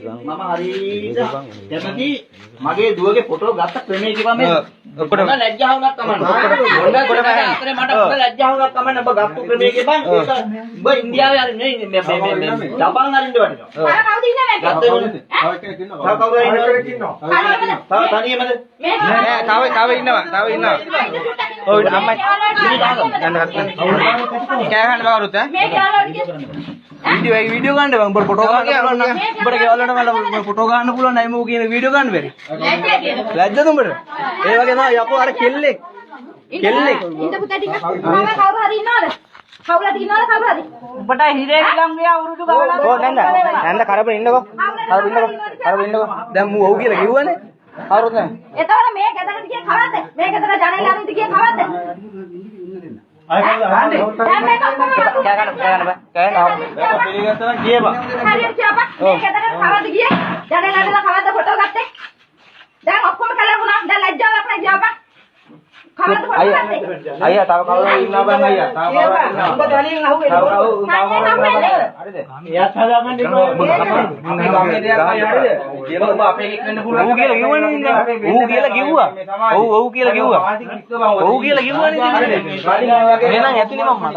මම හරියට කැමති මගේ දුවගේ ෆොටෝ ගත්ත ක්‍රමයේ කිව්වා මේ ඔක්කොට ලැජ්ජාවුණක් කමන්න. ඔක්කොට අතරේ මට ඔක්කොම ලැජ්ජාවුණක් කමන්න. ඔබ ගත්ත ක්‍රමයේ කිව්වන් ඒක ඔබ ඉන්දියාවේ හරි නෙවෙයි මේ ජපාන් හරි ඉන්න වටිනවා. කවුද ඉන්නේ නැද්ද? කවුද ඉන්නවා? තනියමද? නෑ තව ඉන්නවා. ඔව් අම්මයි යන්න ගත්තා. කෑ ගන්න බවරුත් ඈ. මේ කාලවලට වීඩියෝ ගන්න බෑ. උඹට ෆොටෝ ගන්න පුළුවන් නම් උඹට ගෙවල් වලට මම ෆොටෝ ගන්න පුළුවන් නයි මෝ කියන වීඩියෝ ගන්න බැරි. ලැජ්ජද උඹට? ඒ වගේ තමයි යකෝ අර කෙල්ලෙක්. ඉන්න පුතා ටික මම කවුරු හරි ඉන්නවද? කවුරුද ඉන්නවද කවුරු හරි? උඹට හිරේ ගිලන් ගියා උරුදු ගාලා. ඕ නැන්ද කරබ ඉන්නකෝ. දැන් මූ ඔව් කියලා කිව්වනේ. හවුරුද නැහැ. එතකොට මේ ගෙදරට ගියේ කවද්ද? මේ ගෙදර ජනෙල් අරින්ද ගියේ කවද්ද? ආයි ගන්න. දැන් මේක ඔක්කොම කෑ ගන්න බෑ. පිළිගත්තා නම් ගියපන්. හරියට කියපන්. මේ ගෙදරට කවද්ද ගියේ? ජනෙල් අරින්ද කවද්ද ෆොටෝ ගත්තේ? දැන් ඔක්කොම කලවුණා. දැන් ලැජ්ජාවක් නැහැ කියපන්. කවද්ද ෆොටෝ ගත්තේ? අයියා තව කවුරු ඉන්නවා බං අයියා. තව කවුරු ඉන්නවා. උඹ තනියෙන් අහුවේ. හරිද? එයාත් හදාගන්න ඉන්නවා. අපි ගමේ දෙයක් අයියා හරිද? කියලා ඔබ අපේ එකෙක් වෙන්න පුළුවන්. ඌ කියලා කිව්වනේ ඉතින්. ඌ කියලා කිව්වා. ඔව් කියලා කිව්වා. ඌ කියලා කිව්වනේ ඉතින්. එහෙනම් ඇතුලේ මම මට.